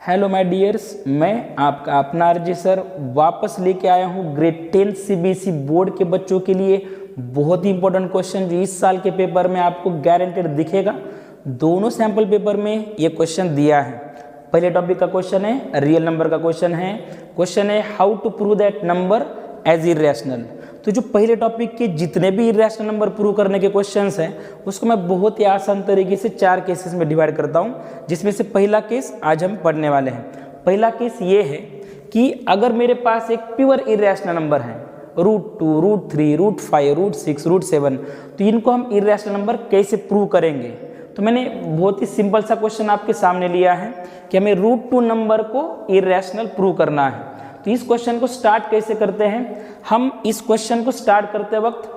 Hello my dears, मैं आपका अपना आरजे सर वापस लेके आया हूँ ग्रेड 10 सीबीएसई बोर्ड के बच्चों के लिए बहुत ही इंपॉर्टेंट क्वेश्चन जो इस साल के पेपर में आपको गारंटेड दिखेगा। दोनों सैंपल पेपर में ये क्वेश्चन दिया है। पहले टॉपिक का क्वेश्चन है, रियल नंबर का क्वेश्चन है how to prove that number as irrational. तो जो पहले टॉपिक के जितने भी इरेशनल नंबर प्रूव करने के क्वेश्चंस हैं उसको मैं बहुत ही आसान तरीके से 4 केसेस में डिवाइड करता हूं, जिसमें से पहला केस आज हम पढ़ने वाले हैं। पहला केस ये है कि अगर मेरे पास एक प्योर इरेशनल नंबर है √2, √3, √5, √6, √7, तो इनको हम इरेशनल नंबर कैसे प्रूव करेंगे। तो मैंने बहुत ही सिंपल सा क्वेश्चन आपके सामने लिया है कि हमें √2 नंबर को इरेशनल प्रूव करना है। तो इस क्वेश्चन को स्टार्ट कैसे करते हैं, हम इस क्वेश्चन को स्टार्ट करते वक्त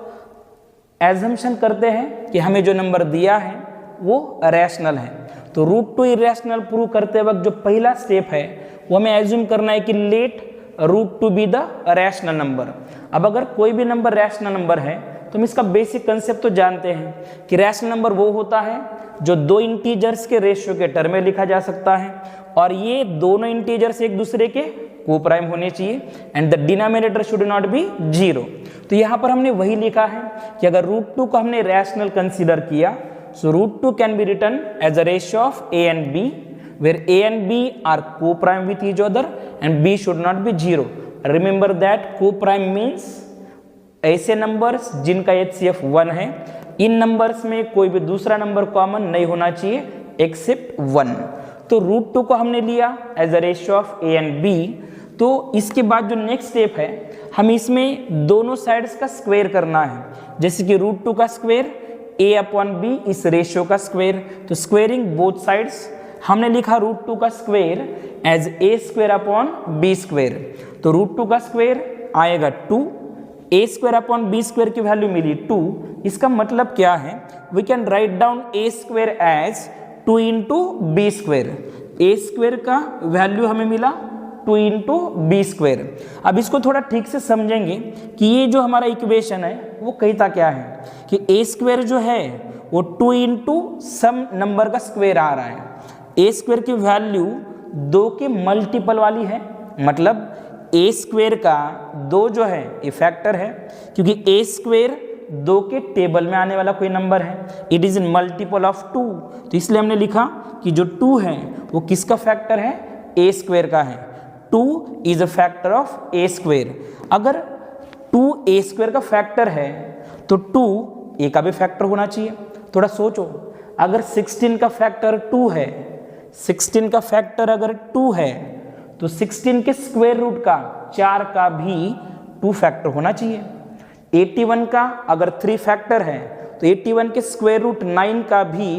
एजम्पशन करते हैं कि हमें जो नंबर दिया है वो रैशनल है। तो √2 इरेशनल प्रूव करते वक्त जो पहला स्टेप है वो हमें एज्यूम करना है कि let √2 be the rational number. अब अगर कोई भी नंबर रैशनल नंबर है तो हम इसका बेसिक कंसेप्ट तो जानते हैं कि रैशनल नंबर वो होता है जो दो इंटीजर्स के रेशियो के टर्म में लिखा जा सकता है और ये दोनों इंटीजर्स एक दूसरे के कोप्राइम होने चाहिए and the denominator should not be 0। तो यहाँ पर हमने वही लिखा है कि अगर √2 को हमने रैशनल कंसीडर किया so √2 can be written as a ratio of a and b where a and b are co-prime with each other and b should not be 0। Remember that co-prime means ऐसे numbers जिनका HCF 1 है, इन numbers में कोई भी दूसरा number common नहीं होना चाहिए एक्सेप्ट 1। तो √2 को हमने लिया as a ratio of a and b। तो इसके बाद जो नेक्स्ट स्टेप है हम इसमें दोनों साइड्स का स्क्वायर करना है, जैसे कि √2 का स्क्वायर a/b इस रेशियो का स्क्वायर। तो स्क्वायरिंग बोथ साइड्स हमने लिखा √2 का स्क्वायर एज a²/b²। तो √2 का स्क्वायर आएगा 2, a²/b² की वैल्यू मिली 2। इसका मतलब क्या है, we can write down a² as 2 × b²। a² का वैल्यू हमें मिला 2 × b²। अब इसको थोड़ा ठीक से समझेंगे कि ये जो हमारा इक्वेशन है वो कहता क्या है कि a² जो है वो 2 × सम नंबर का स्क्वायर आ रहा है। a² की वैल्यू 2 के मल्टीपल वाली है, मतलब a² का 2 जो है ये फैक्टर है क्योंकि a² 2 के टेबल में आने वाला कोई नंबर है, it is in multiple of 2। तो इसलिए हमने लिखा कि जो 2 है वो किसका फैक्टर है, a² का है। 2 is a factor of a²। अगर 2 a² का फैक्टर है तो 2 a का भी फैक्टर होना चाहिए। थोड़ा सोचो, अगर 16 का फैक्टर 2 है, 16 का फैक्टर अगर 2 है तो 16 के स्क्वायर रूट का 4 का भी 2 फैक्टर होना चाहिए। 81 का अगर 3 फैक्टर है तो 81 के स्क्वायर रूट 9 का भी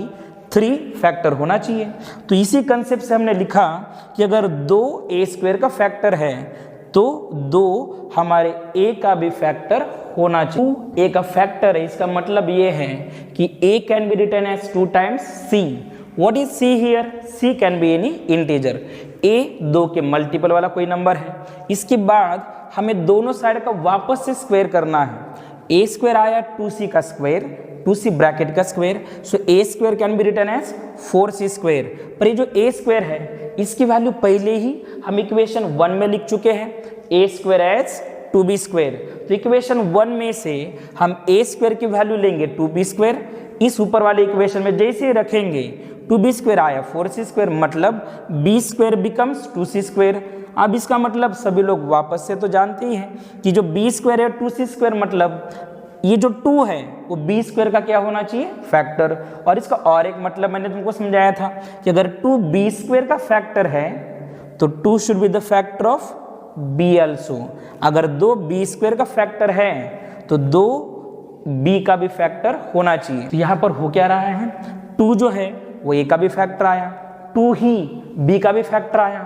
3 फैक्टर होना चाहिए। तो इसी कंसेप्ट से हमने लिखा कि अगर 2 a² का फैक्टर है तो 2 हमारे a का भी फैक्टर होना चाहिए। 2 a का फैक्टर है, इसका मतलब ये है कि a can be written as 2 times c। What is c here, c can be any integer. a 2 के मल्टीपल वाला कोई नंबर है। इसके बाद हमें दोनों साइड का वापस से स्क्वायर करना है। a² आया 2c का स्क्वायर, 2c ब्रैकेट का square, so a² can be written as 4c²। पर ये जो a² है इसकी वैल्यू पहले ही हम इक्वेशन 1 में लिख चुके हैं, a² एज 2b²। तो इक्वेशन 1 में से हम a² की वैल्यू लेंगे 2b², इस ऊपर वाले इक्वेशन में जैसे ही रखेंगे 2b² आया 4c², मतलब b² बिकम्स 2c²। अब इसका मतलब सभी लोग वापस से तो जानते ही हैं कि जो b² है 2c², मतलब ये जो 2 है वो b² का क्या होना चाहिए, फैक्टर। और इसका और एक मतलब मैंने तुमको समझाया था कि अगर 2 b² का फैक्टर है तो 2 should be the factor of b also। अगर 2 b² का फैक्टर है तो 2 b का भी फैक्टर होना चाहिए। तो यहाँ पर हो क्या रहा है, 2 जो है वो a का भी फैक्टर आया, 2 ही b का भी फैक्टर आया।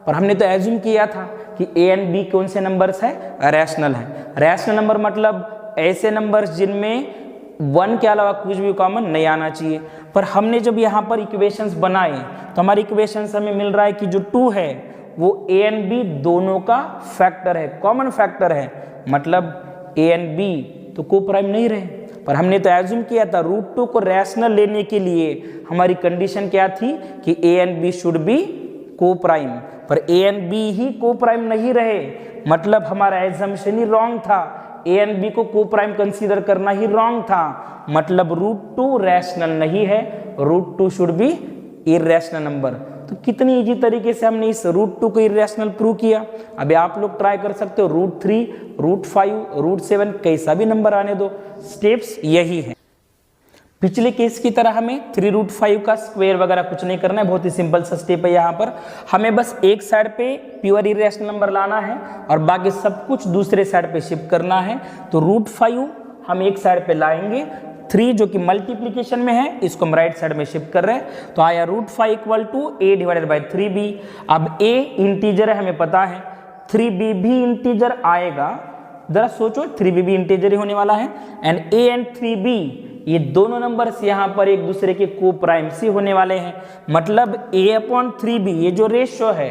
पर हमने तो एज्यूम किया था कि a and b कौन से नंबर्स है, रैशनल है। रैशनल नंबर मतलब ऐसे नंबर्स जिनमें 1 के अलावा कुछ भी कॉमन नहीं आना चाहिए। पर हमने जब यहाँ पर इक्वेशंस बनाए तो हमारी इक्वेशंस हमें मिल रहा है कि जो 2 है वो a and b दोनों का फैक्टर है, कॉमन फैक्टर है, मतलब a and b तो कोप्राइम नहीं रहे। पर हमने तो एज्यूम किया था √2 को रैशनल लेने के लिए हमारी कंडीशन क्या थी कि a and b should be को प्राइम, पर ए एंड बी ही को प्राइम नहीं रहे, मतलब हमारा एजम्पशन ही रॉन्ग था। ए एंड बी को को प्राइम कंसीडर करना ही रॉन्ग था, मतलब √2 रैशनल नहीं है, √2 शुड बी इर्रेशनल नंबर। तो कितनी इजी तरीके से हमने इस √2 को इर्रेशनल प्रूव किया। अभी आप लोग ट्राई कर सकते हो, √3, √5, √7 कैसा भी नंबर आने दो, स्टेप्स यही है। पिछले केस की तरह हमें 3√5 का स्क्वायर वगैरह कुछ नहीं करना है, बहुत ही सिंपल सा स्टेप है। यहाँ पर हमें बस एक साइड पे प्योर इरेशनल नंबर लाना है और बाकी सब कुछ दूसरे साइड पे शिफ्ट करना है। तो √5 हम एक साइड पे लाएंगे, 3 जो कि मल्टीप्लीकेशन में है इसको हम राइट साइड में शिफ्ट कर रहे हैं। तो आया √5 = a / 3b। अब a इंटीजर है हमें पता है, 3b भी इंटीजर आएगा, जरा सोचो 3b भी इंटीजर ही होने वाला है, एंड a एंड 3b ये दोनों नंबर्स यहाँ पर एक दूसरे के को प्राइम्स ही होने वाले हैं, मतलब a/3b ये जो रेशियो है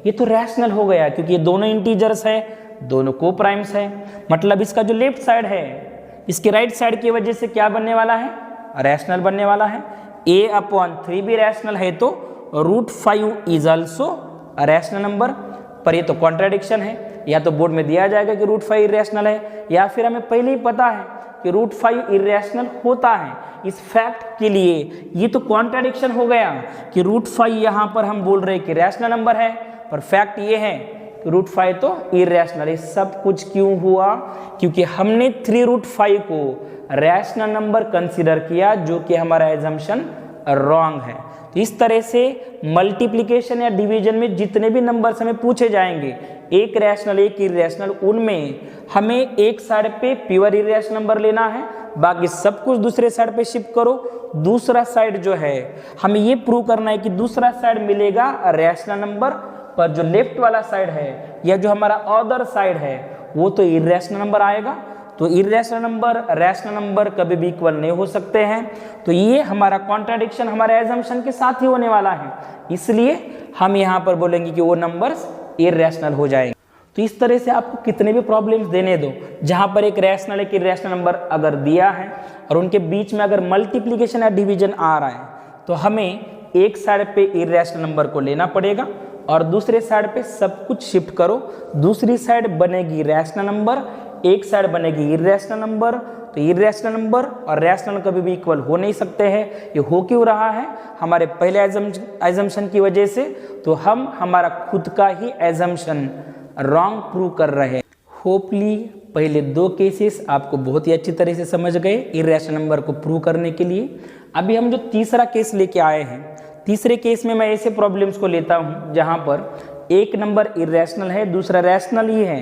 ये तो रैशनल हो गया क्योंकि ये दोनों इंटीजर्स है, दोनों को प्राइम्स है। मतलब इसका जो लेफ्ट साइड है इसके राइट साइड की वजह से क्या बनने वाला है, रैशनल बनने वाला है। a/3b रैशनल है तो √5 इज ऑल्सो रैशनल नंबर, पर ये तो कॉन्ट्राडिक्शन है, या तो बोर्ड में दिया जाएगा कि √5 इरेशनल है, या फिर हमें पहले ही पता है कि √5 इरेशनल होता है। इस फैक्ट के लिए ये तो कॉन्ट्राडिक्शन हो गया कि √5 यहाँ पर हम बोल रहे हैं कि रैशनल नंबर है, पर फैक्ट ये है कि √5 तो इरेशनल है। सब कुछ क्यों हुआ, क्योंकि हमने 3√5 को रैशनल नंबर कंसीडर किया, जो कि हमारा एजम्पशन रॉन्ग है। तो इस तरह से मल्टीप्लिकेशन या डिवीजन में जितने भी नंबर्स हमें पूछे जाएंगे, एक रैशनल एक इरेशनल, उनमें हमें एक साइड पे प्योर इरेशनल नंबर लेना है, बाकी सब कुछ दूसरे साइड पे शिफ्ट करो। दूसरा साइड जो है हमें ये प्रूव करना है कि दूसरा साइड मिलेगा रैशनल नंबर, पर जो लेफ्ट वाला साइड है या जो हमारा अदर साइड है वो तो इरेशनल नंबर आएगा। तो इरेशनल नंबर रैशनल नंबर कभी भी इक्वल नहीं हो सकते हैं, तो ये हमारा कॉन्ट्राडिक्शन हमारे एजम्पशन के साथ ही होने वाला है, इसलिए हम यहाँ पर बोलेंगे कि वो नंबर्स इरेशनल हो जाएंगे। तो इस तरह से आपको कितने भी प्रॉब्लम्स देने दो, जहाँ पर एक रैशनल एक इरेशनल नंबर अगर दिया है और उनके बीच में अगर मल्टीप्लिकेशन या डिवीजन आ रहा है, तो हमें एक साइड पे इरेशनल नंबर को लेना पड़ेगा और दूसरे साइड पे सब कुछ शिफ्ट करो। दूसरी साइड बनेगी रैशनल नंबर, एक साइड बनेगी इरेशनल नंबर। तो इरेशनल नंबर और रैशनल कभी भी इक्वल हो नहीं सकते हैं। ये हो क्यों रहा है, हमारे पहले एजम्पशन की वजह से, तो हम हमारा खुद का ही एजम्पशन रॉन्ग प्रूव कर रहे हैं। होपली पहले 2 केसेस आपको बहुत ही अच्छी तरह से समझ गए इरेशनल नंबर को प्रूव करने के लिए। अभी हम जो तीसरा केस लेके आए हैं, तीसरे केस में मैं ऐसे प्रॉब्लम्स को लेता हूं जहां पर एक नंबर इरेशनल है, दूसरा रैशनल ही है,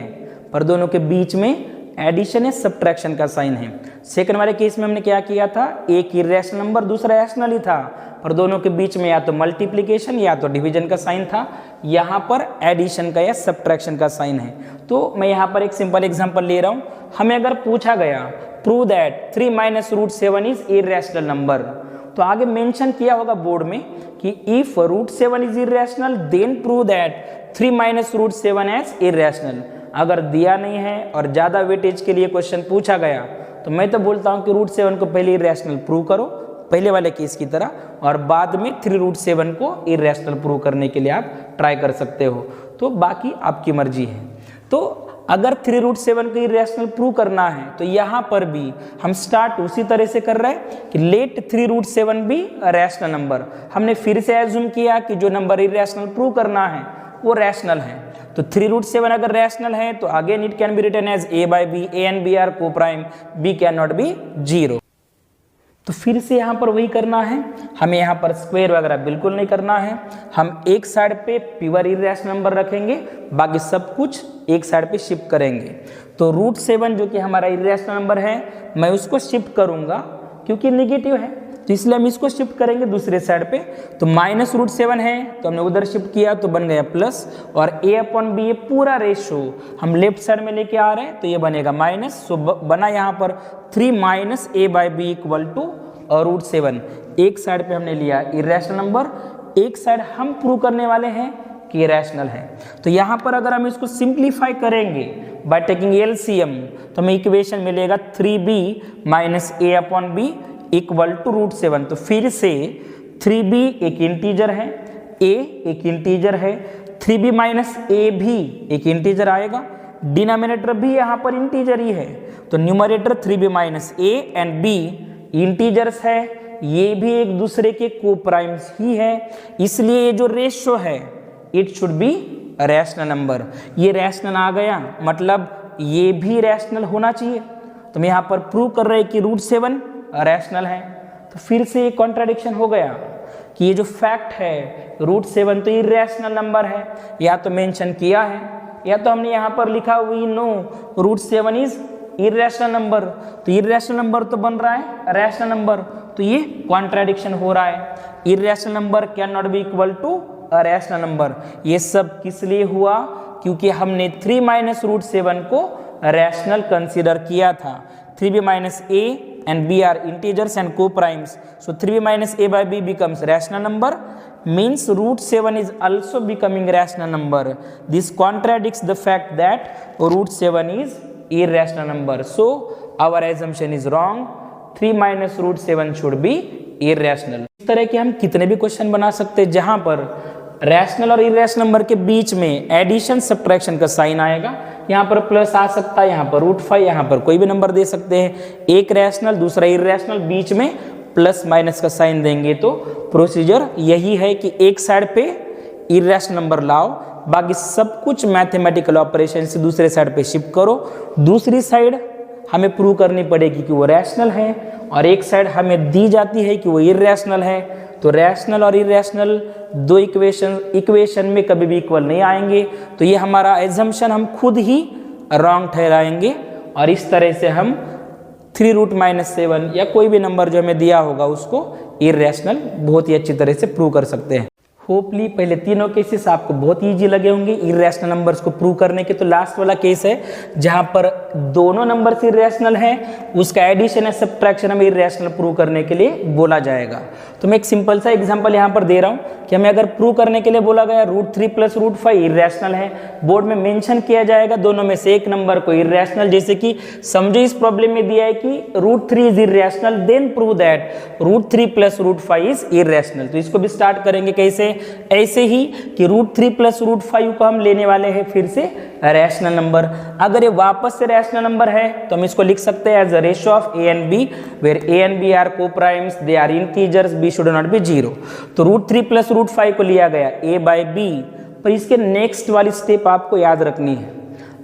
पर दोनों के बीच में एडिशन या सब्ट्रैक्शन का साइन है। सेकंड वाले केस में हमने क्या किया था, एक इरेशनल नंबर दूसरा रैशनल ही था, पर दोनों के बीच में या तो मल्टीप्लिकेशन या तो डिवीजन का साइन था। यहाँ पर एडिशन का या सब्ट्रैक्शन का साइन है। तो मैं यहाँ पर एक सिंपल एग्जांपल ले रहा हूँ। हमें अगर पूछा गया prove that 3 - √7 is irrational number, तो आगे मेंशन किया होगा बोर्ड में कि if √7 is irrational then prove that 3 - √7 as irrational. अगर दिया नहीं है और ज़्यादा वेटेज के लिए क्वेश्चन पूछा गया, तो मैं तो बोलता हूँ कि √7 को पहले इरेशनल प्रूव करो पहले वाले केस की तरह, और बाद में 3√7 को इरेशनल प्रूव करने के लिए आप ट्राई कर सकते हो। तो बाकी आपकी मर्जी है। तो अगर 3√7 को इरेशनल प्रूव करना है, तो यहाँ पर भी हम स्टार्ट उसी तरह से कर रहे हैं कि लेट 3√7 भी रैशनल नंबर। हमने फिर से एज्यूम किया कि जो नंबर इरेशनल प्रूव करना है वो रैशनल है। तो 3√7 अगर रैशनल है तो again it can be written as a/b, a and b are coprime, b can not be 0। तो फिर से यहाँ पर वही करना है, हमें यहाँ पर स्क्वायर वगैरह बिल्कुल नहीं करना है। हम एक साइड पे प्योर इरेशनल नंबर रखेंगे, बाकी सब कुछ एक साइड पे शिफ्ट करेंगे। तो √7 जो कि हमारा इरेशनल नंबर है, मैं उसको शिफ्ट करूँगा क्योंकि नेगेटिव है, तो इसलिए हम इसको शिफ्ट करेंगे दूसरे साइड पे। तो -√7 है तो हमने उधर शिफ्ट किया तो बन गया प्लस, और a/b ये पूरा रेशो हम लेफ्ट साइड में लेके आ रहे हैं तो ये बनेगा माइनस। सो बना यहाँ पर 3 - a/b = √7। एक साइड पे हमने लिया इरेशनल नंबर, एक साइड हम प्रूव करने वाले हैं कि रैशनल है। तो यहाँ पर अगर हम इसको सिंप्लीफाई करेंगे बाय टेकिंग LCM, तो हमें इक्वेशन मिलेगा 3b - a/b = √7। तो फिर से 3b एक इंटीजर है, a एक इंटीजर है, 3b माइनस a भी एक इंटीजर आएगा, डिनोमिनेटर भी यहाँ पर इंटीजर ही है, तो numerator 3b minus a and b integers है, ये भी एक दूसरे के कोप्राइम्स ही है, इसलिए ये जो रेशियो है it should be rational number. ये रैशनल आ गया मतलब ये भी रैशनल होना चाहिए, तो हम यहाँ पर प्रूव कर रहे हैं कि √7 रैशनल है। तो फिर से ये कॉन्ट्राडिक्शन हो गया कि ये जो फैक्ट है √7 तो इरैशनल नंबर है, या तो मेंशन किया है या तो हमने यहाँ पर लिखा we know √7 is irrational number, तो इरैशनल नंबर तो बन रहा है रैशनल नंबर, तो ये कॉन्ट्राडिक्शन हो रहा है। Irrational number can not be equal to a rational number. ये सब किस लिए हुआ? क्योंकि हमने 3 माइनस √7 को रैशनल कंसीडर किया था। 3b minus a and b are integers and co-primes, so 3b minus a by b becomes rational number, means √7 is also becoming rational number. This contradicts the fact that √7 is irrational number, so our assumption is wrong. 3 minus √7 should be irrational. इस तरह के हम कितने भी question बना सकते हैं जहां पर रैशनल और इरैशनल नंबर के बीच में एडिशन सब्ट्रैक्शन का साइन आएगा। यहाँ पर प्लस आ सकता है, यहाँ पर √5, यहाँ पर कोई भी नंबर दे सकते हैं, एक रैशनल दूसरा इरैशनल, बीच में प्लस माइनस का साइन देंगे। तो प्रोसीजर यही है कि एक साइड पे इरैशनल नंबर लाओ, बाकी सब कुछ मैथमेटिकल ऑपरेशन से दूसरे साइड पे शिफ्ट करो, दूसरी साइड हमें प्रूव करनी पड़ेगी कि वो रैशनल है, और एक साइड हमें दी जाती है कि वो इरैशनल है। तो रैशनल और इरैशनल दो इक्वेशन में कभी भी इक्वल नहीं आएंगे, तो ये हमारा एजम्पशन हम खुद ही रॉन्ग ठहराएंगे, और इस तरह से हम 3√-7 या कोई भी नंबर जो हमें दिया होगा उसको इरैशनल बहुत ही अच्छी तरह से प्रूव कर सकते हैं। होपली पहले तीनों केसेस आपको बहुत इजी लगे होंगे इरैशनल नंबर्स को प्रूव करने के। तो लास्ट वाला केस है जहां पर दोनों नंबर्स इरैशनल हैं, उसका एडिशन या सब्ट्रैक्शन हमें इरैशनल प्रूव करने के लिए बोला जाएगा। तो मैं एक सिंपल सा एग्जांपल यहां पर दे रहा हूं कि हमें अगर प्रूव करने के लिए बोला गया √3 + √5 इरैशनल है, बोर्ड में मेंशन किया जाएगा दोनों में से एक नंबर को इरैशनल, जैसे कि समझो इस प्रॉब्लम में दिया है कि √3 is irrational, then prove that √3 + √5 is irrational. तो इसको भी स्टार्ट करेंगे कैसे? ऐसे ही कि √3 + √5 को हम लेने वाले हैं फिर से रैशनल नंबर। अगर ये वापस से रैशनल नंबर है तो हम इसको लिख सकते हैं as a ratio of a and b, where a and b are co-primes, they are integers, b should not be 0। तो √3 + √5 को लिया गया a by b, पर इसके नेक्स्ट वाली स्टेप आपको याद रखनी है।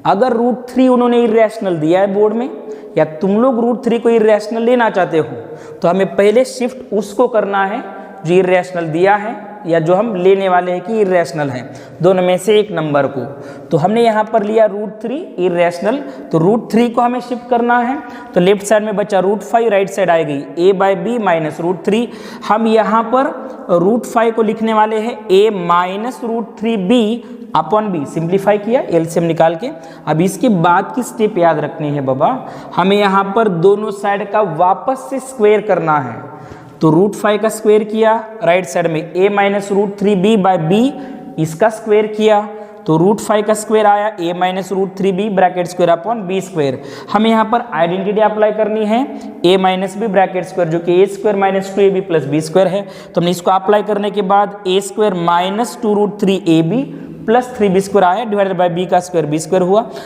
अगर √3 उन्होंने इरैशनल दिया है बोर्ड में, या तुम लोग √3 को इरैशनल लेना चाहते हो, तो हमें पहले शिफ्ट उसको करना है जो इरैशनल दिया है या जो हम लेने वाले हैं कि इरैशनल है, दोनों में से एक नंबर को। तो हमने यहाँ पर लिया √3 इरैशनल, तो √3 को हमें शिफ्ट करना है, तो लेफ्ट साइड में बचा √5, राइट साइड आ गई a by b माइनस √3। हम यहाँ पर √5 को लिखने वाले हैं a minus √3b upon b, simplify किया एलसीएम निकाल के। अब इसके बाद की स्टेप याद रखनी है बाबा, हमें यहाँ पर दोनों साइड का वापस से स्क्वायर करना है। तो √5 का स्क्वायर किया, राइट साइड में a minus √3b by b, इसका स्क्वायर किया, तो √5 का स्क्वायर आया a minus √3b bracket square upon b square. हमें यहाँ पर आइडेंटिटी अप्लाई करनी है a minus b bracket square, जो कि a² minus 2ab plus b square है। तो हमने इसको अप्लाई करने के बाद a² minus 2√3ab plus 3b square आया, डिवाइडेड बाय b का स्क्वायर b स्क्वायर हुआ।